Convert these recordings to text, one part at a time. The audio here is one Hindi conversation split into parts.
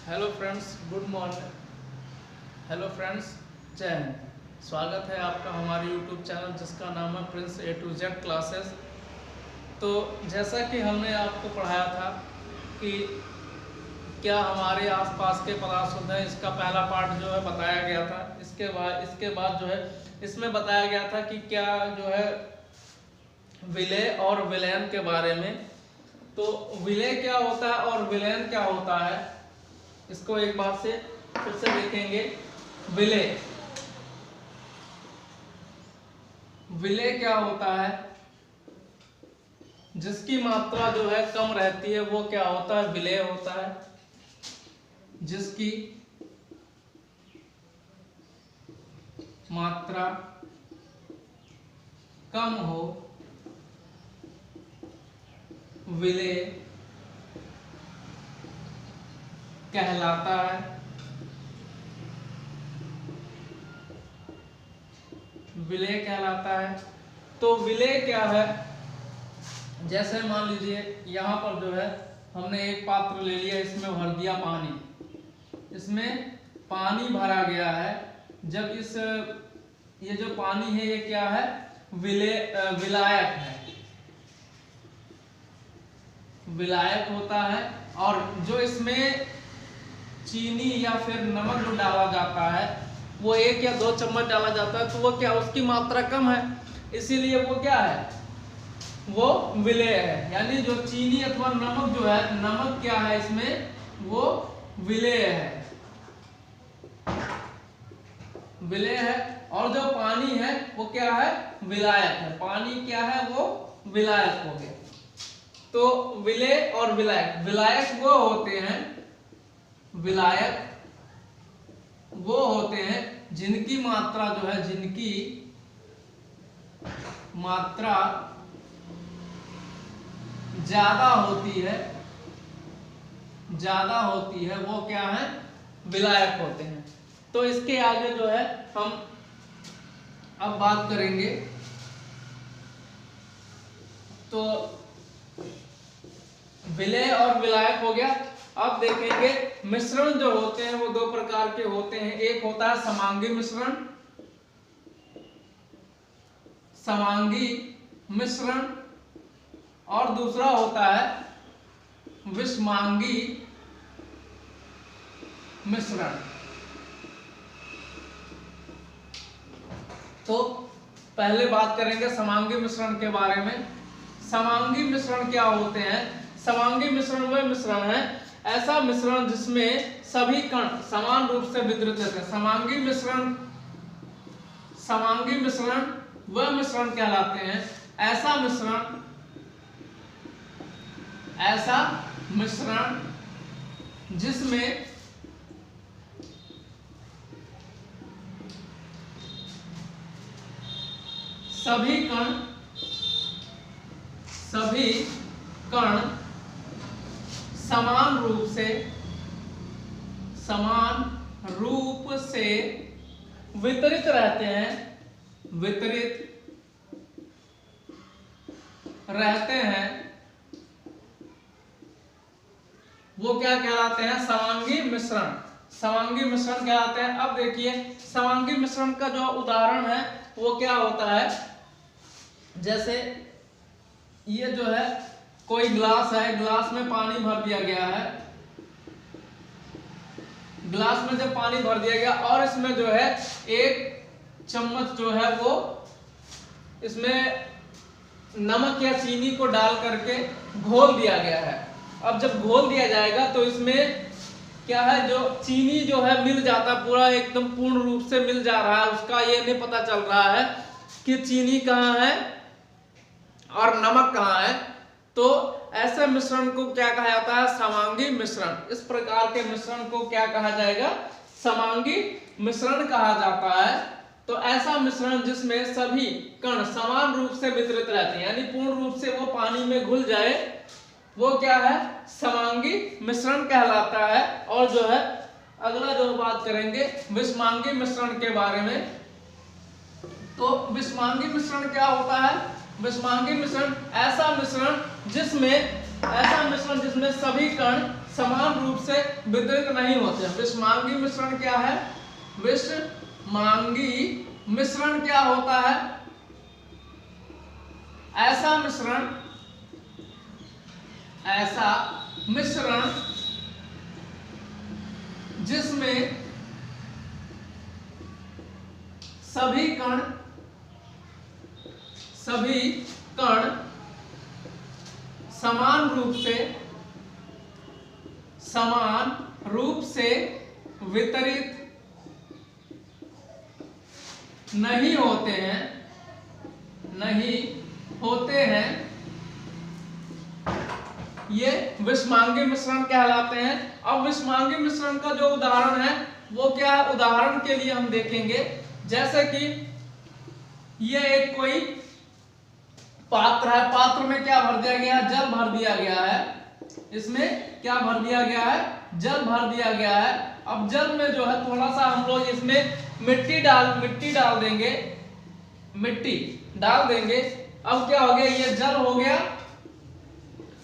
Hello friends, good morning. Hello friends, जय हिंद। स्वागत है आपका हमारे यूट्यूब चैनल जिसका नाम है Prince A to Z classes. तो जैसा कि हमने आपको पढ़ाया था कि क्या हमारे आसपास के पदार्थ हैं, इसका पहला पार्ट जो है बताया गया था। इसके बाद जो है इसमें बताया गया था कि क्या जो है विलय और विलयन के बारे में। तो विलय क्या होता है और विलयन क्या होता है, इसको एक बार से फिर से देखेंगे। विलय क्या होता है? जिसकी मात्रा जो है कम रहती है वो क्या होता है? विलय होता है। जिसकी मात्रा कम हो विलय कहलाता है। विलय कहलाता है। तो विलय क्या है? जैसे मान लीजिए यहाँ पर जो है हमने एक पात्र ले लिया, इसमें भर दिया पानी। इसमें पानी भरा गया है। जब ये जो पानी है ये क्या है? विलायक है, विलायक होता है। और जो इसमें चीनी या फिर नमक जो डाला जाता है वो 1 या 2 चम्मच डाला जाता है, तो वो क्या, उसकी मात्रा कम है, इसीलिए वो क्या है? वो विलय है। यानी जो चीनी अथवा नमक जो है, नमक क्या है इसमें? वो विलय है, विलय है। और जो पानी है वो क्या है? विलायक है। पानी क्या है? वो विलायक हो गया। तो विलय और विलायक, विलायक वो होते हैं, विलायक वो होते हैं जिनकी मात्रा जो है, जिनकी मात्रा ज्यादा होती है, ज्यादा होती है, वो क्या है? विलायक होते हैं। तो इसके आगे जो है हम अब बात करेंगे। तो विलय और विलायक हो गया। अब देखेंगे मिश्रण जो होते हैं वो 2 प्रकार के होते हैं। एक होता है समांगी मिश्रण, समांगी मिश्रण, और दूसरा होता है विषमांगी मिश्रण। तो पहले बात करेंगे समांगी मिश्रण के बारे में। समांगी मिश्रण क्या होते हैं? समांगी मिश्रण वह मिश्रण है, ऐसा मिश्रण जिसमें सभी कण समान रूप से वितरित रहते हैं। समांगी मिश्रण वह मिश्रण कहलाते हैं, ऐसा मिश्रण जिसमें सभी कण समान रूप से वितरित रहते हैं, वो क्या कहलाते हैं? समांगी मिश्रण। समांगी मिश्रण कहलाते हैं। अब देखिए समांगी मिश्रण का जो उदाहरण है वो क्या होता है। जैसे ये जो है कोई ग्लास है, ग्लास में पानी भर दिया गया है। ग्लास में जब पानी भर दिया गया और इसमें जो है 1 चम्मच जो है वो इसमें नमक या चीनी को डाल करके घोल दिया गया है। अब जब घोल दिया जाएगा तो इसमें क्या है, जो चीनी जो है मिल जाता, पूरा एकदम पूर्ण रूप से मिल जा रहा है। उसका ये नहीं पता चल रहा है कि चीनी कहाँ है और नमक कहाँ है। तो ऐसे मिश्रण को क्या कहा जाता है? समांगी मिश्रण। इस प्रकार के मिश्रण को क्या कहा जाएगा? समांगी मिश्रण कहा जाता है। तो ऐसा मिश्रण जिसमें सभी कण समान रूप से वितरित रहते हैं, यानी पूर्ण रूप से वो पानी में घुल जाए, वो क्या है? समांगी मिश्रण कहलाता है। और जो है अगला जो बात करेंगे विषमांगी मिश्रण के बारे में। तो विषमांगी मिश्रण क्या होता है? विषमांगी मिश्रण ऐसा मिश्रण जिसमें ऐसा मिश्रण जिसमें सभी कण समान रूप से वितरित नहीं होते। विषमांगी मिश्रण क्या है? विषमांगी मिश्रण क्या होता है? ऐसा मिश्रण जिसमें सभी कण समान रूप से वितरित नहीं होते हैं, ये विषमांगी मिश्रण कहलाते हैं। अब विषमांगी मिश्रण का जो उदाहरण है वो क्या है? उदाहरण के लिए हम देखेंगे, जैसे कि ये एक कोई पात्र है, पात्र में क्या भर दिया गया? जल भर दिया गया है। इसमें क्या भर दिया गया है? जल भर दिया गया है। अब जल में जो है थोड़ा सा हम लोग इसमें मिट्टी डाल देंगे, मिट्टी डाल देंगे। अब क्या हो गया? ये जल हो गया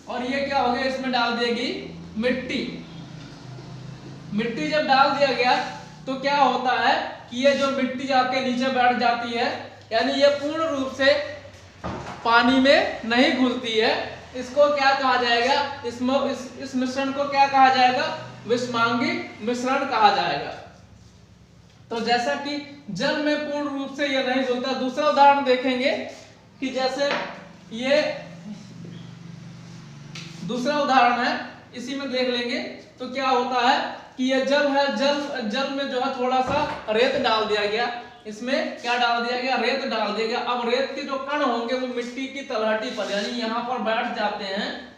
और ये क्या हो गया? इसमें डाल देगी मिट्टी। मिट्टी जब डाल दिया गया तो क्या होता है कि ये जो मिट्टी जाके नीचे बैठ जाती है, यानी ये पूर्ण रूप से पानी में नहीं घुलती है। इसको क्या कहा जाएगा? इस मिश्रण को क्या कहा जाएगा? विषमांगी मिश्रण कहा जाएगा। तो जैसा कि जल में पूर्ण रूप से यह नहीं घुलता। दूसरा उदाहरण देखेंगे कि जैसे ये दूसरा उदाहरण है, इसी में देख लेंगे तो क्या होता है कि ये जल है, जल में जो है थोड़ा सा रेत डाल दिया गया। इसमें क्या डाल दिया गया? रेत डाल दिया गया। अब रेत के जो कण होंगे वो मिट्टी की तलहटी पर, यानी यहाँ पर बैठ जाते हैं,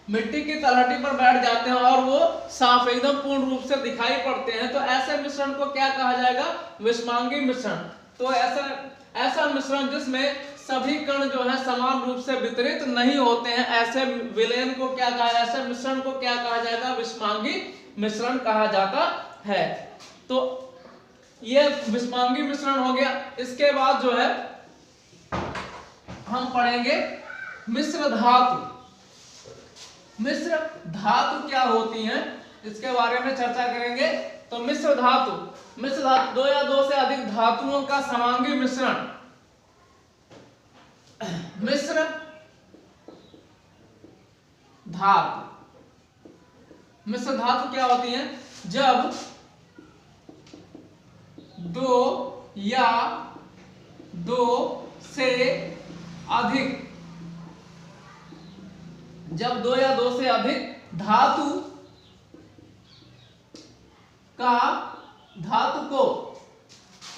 मिट्टी की तलहटी पर बैठ जाते हैं और वो साफ एकदम पूर्ण रूप से दिखाई पड़ते हैं। तो ऐसे मिश्रण को क्या कहा जाएगा? विषमांगी मिश्रण। तो ऐसा मिश्रण जिसमें सभी कण जो है समान रूप से वितरित नहीं होते हैं, ऐसे विलयन को क्या कहा? ऐसे मिश्रण को क्या कहा जाएगा? विषमांगी मिश्रण कहा जाता है। तो ये विषमांगी मिश्रण हो गया। इसके बाद जो है हम पढ़ेंगे मिश्र धातु। मिश्र धातु क्या होती हैं इसके बारे में चर्चा करेंगे। तो मिश्र धातु दो या दो से अधिक धातुओं का समांगी मिश्रण। मिश्र धातु क्या होती हैं? जब दो या दो से अधिक धातु को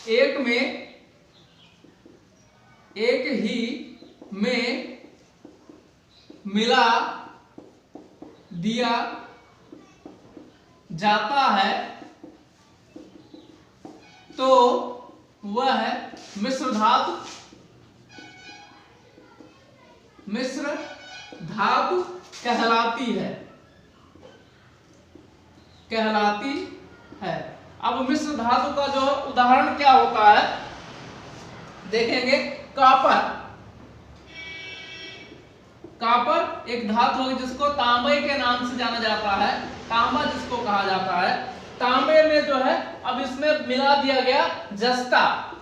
एक ही में मिला दिया जाता है तो वह मिश्र धातु कहलाती है। अब मिश्र धातु का जो उदाहरण क्या होता है देखेंगे। कॉपर एक धातु है जिसको तांबे के नाम से जाना जाता है, तांबा जिसको कहा जाता है। तांबे में जो है अब इसमें मिला दिया गया जस्ता।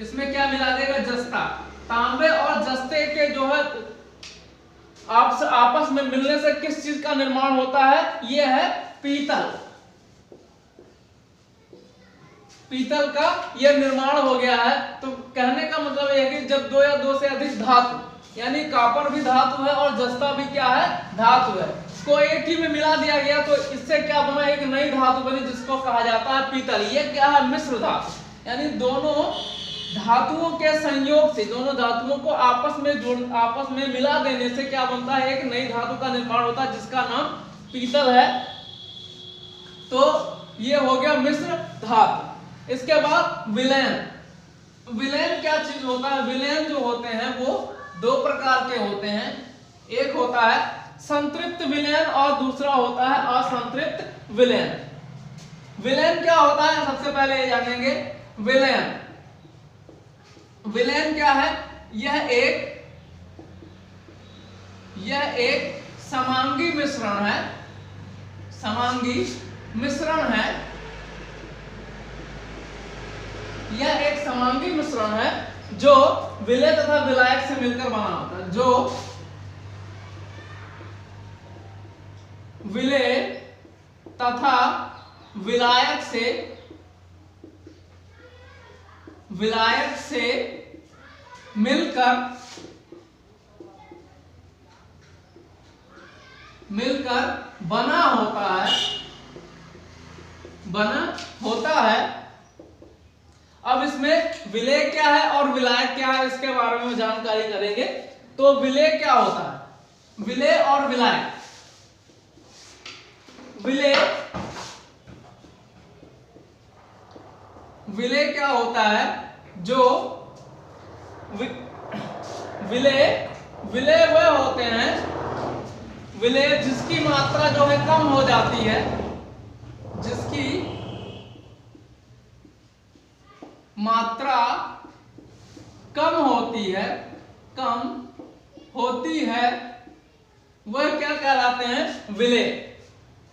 इसमें क्या मिला देगा? जस्ता। तांबे और जस्ते के जो है आपस में मिलने से किस चीज का निर्माण होता है? यह है पीतल। पीतल का यह निर्माण हो गया है। तो कहने का मतलब यह है कि जब दो या दो से अधिक धातु, यानी कॉपर भी धातु है और जस्ता भी क्या है? धातु है, को एक ही में मिला दिया गया तो इससे क्या बना? एक नई धातु बनी जिसको कहा जाता है पीतल। ये क्या है? मिश्र धातु। यानी दोनों धातुओं के संयोग से, दोनों धातुओं को आपस में मिला देने से क्या बनता है? एक नई धातु का निर्माण होता है जिसका नाम पीतल है। तो ये हो गया मिश्र धातु। इसके बाद विलयन। विलयन क्या चीज होता है? विलयन जो होते हैं वो दो प्रकार के होते हैं। एक होता है संतृप्त विलयन और दूसरा होता है असंतृप्त विलयन। विलयन क्या होता है सबसे पहले ये जानेंगे। विलयन क्या है? यह एक समांगी मिश्रण है, समांगी मिश्रण है, यह एक समांगी मिश्रण है जो विलेय तथा विलायक से मिलकर बना होता है, जो विलेय तथा विलायक से मिलकर बना होता है। अब इसमें विलेय क्या है और विलायक क्या है इसके बारे में जानकारी करेंगे। तो विलेय क्या होता है, विलेय और विलायक। विलेय क्या होता है, जो विलेय वह होते हैं, विलेय जिसकी मात्रा जो है कम हो जाती है, जिसकी मात्रा कम होती है, वह क्या कहलाते हैं, विलेय।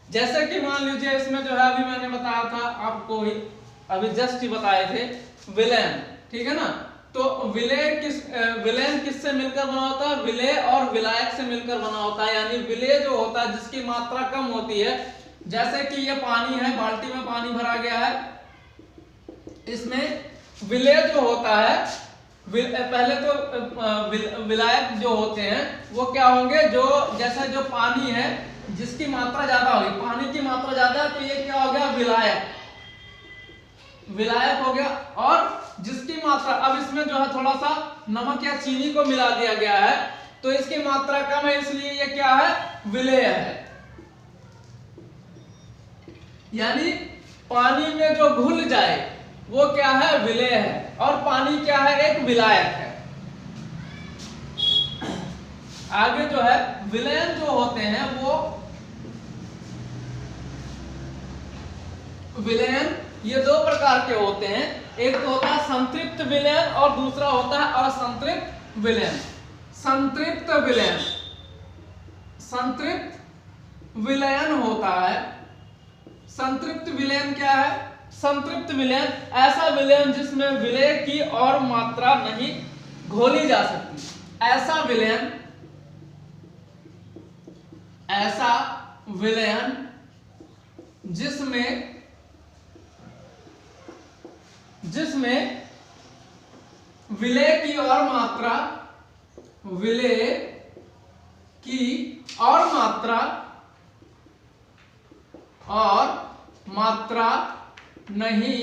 जैसे कि मान लीजिए इसमें जो है अभी मैंने बताया था आपको, अभी जस्ट ही बताए थे विलयन, ठीक है ना। तो विलयन किससे मिलकर बना होता है, विलेय और विलायक से मिलकर बना होता है। यानी विलेय जो होता है जिसकी मात्रा कम होती है, जैसे कि ये पानी है, बाल्टी में पानी भरा गया है, इसमें विलेय जो होता है, पहले तो विलायक जो होते हैं वो क्या होंगे, जो जैसे जो पानी है जिसकी मात्रा ज्यादा होगी, पानी की मात्रा ज्यादा है, तो ये क्या हो गया, विलायक हो गया। और जिसकी मात्रा, अब इसमें जो है थोड़ा सा नमक या चीनी को मिला दिया गया है, तो इसकी मात्रा कम है, इसलिए ये क्या है, विलेय है। यानी पानी में जो घुल जाए वो क्या है, विलेय है, और पानी क्या है, एक विलायक है। आगे जो है विलयन जो होते हैं, वो विलयन ये दो प्रकार के होते हैं, एक तो होता है संतृप्त विलयन और दूसरा होता है असंतृप्त विलयन। संतृप्त विलयन होता है, संतृप्त विलयन क्या है, संतृप्त विलयन ऐसा विलयन जिसमें विलेय की और मात्रा नहीं घोली जा सकती। ऐसा विलयन जिसमें विलेय की और मात्रा नहीं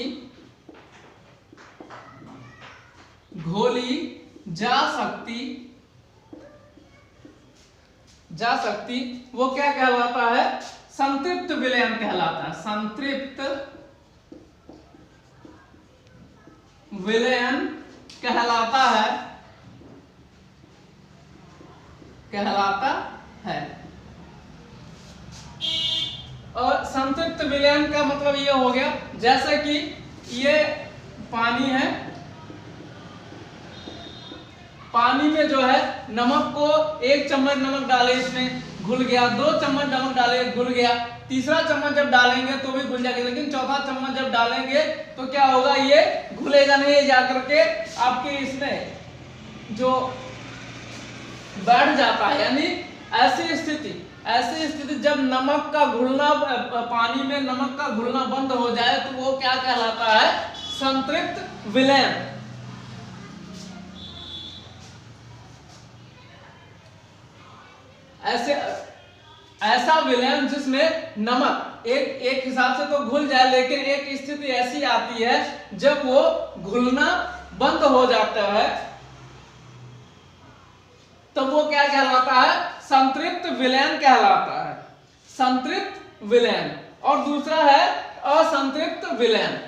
घोली जा सकती, वो क्या कहलाता है, संतृप्त विलयन कहलाता है। संतृप्त विलयन कहलाता है। और संतृप्त विलयन का मतलब ये हो गया, जैसे कि ये पानी है, पानी में जो है नमक को 1 चम्मच नमक डाले, इसमें घुल गया, 2 चम्मच नमक डाले, घुल गया, तीसरा चम्मच जब डालेंगे तो भी घुल जाएगा, लेकिन चौथा चम्मच जब डालेंगे तो क्या होगा, ये घुलेगा नहीं, जाकर के आपके इसमें जो बैठ जाता है। यानी ऐसी स्थिति जब नमक का घुलना, पानी में नमक का घुलना बंद हो जाए तो वो क्या कहलाता है, संतृप्त विलयन। ऐसा विलयन जिसमें नमक एक हिसाब से तो घुल जाए, लेकिन एक स्थिति ऐसी आती है जब वो घुलना बंद हो जाता है, तो वो क्या कहलाता है, संतृप्त विलयन कहलाता है। संतृप्त विलयन। और दूसरा है असंतृप्त विलयन।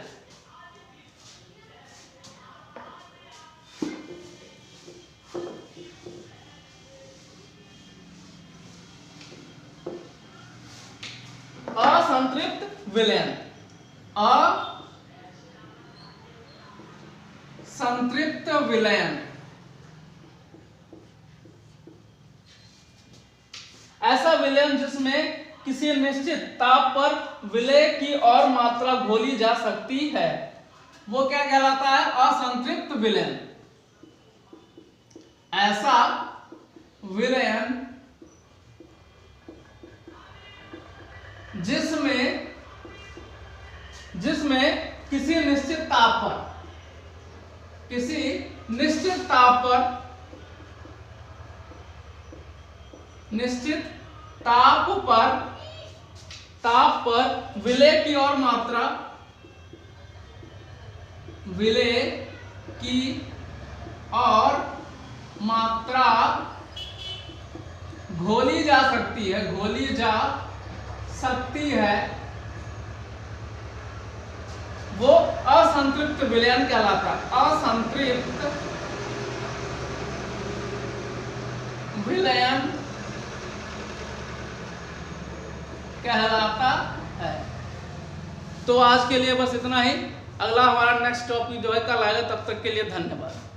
असंतृप्त विलयन, असंतृप्त विलयन ऐसा विलयन जिसमें किसी निश्चित ताप पर विलय की और मात्रा घोली जा सकती है वो क्या कहलाता है? असंतृप्त विलयन। ऐसा विलयन जिसमें किसी निश्चित ताप पर विलय की और मात्रा घोली जा सकती है वो असंतृप्त विलयन कहलाता है। असंतृप्त विलयन कहलाता है। तो आज के लिए बस इतना ही। अगला हमारा नेक्स्ट टॉपिक जो है कल आएगा। तब तक के लिए धन्यवाद।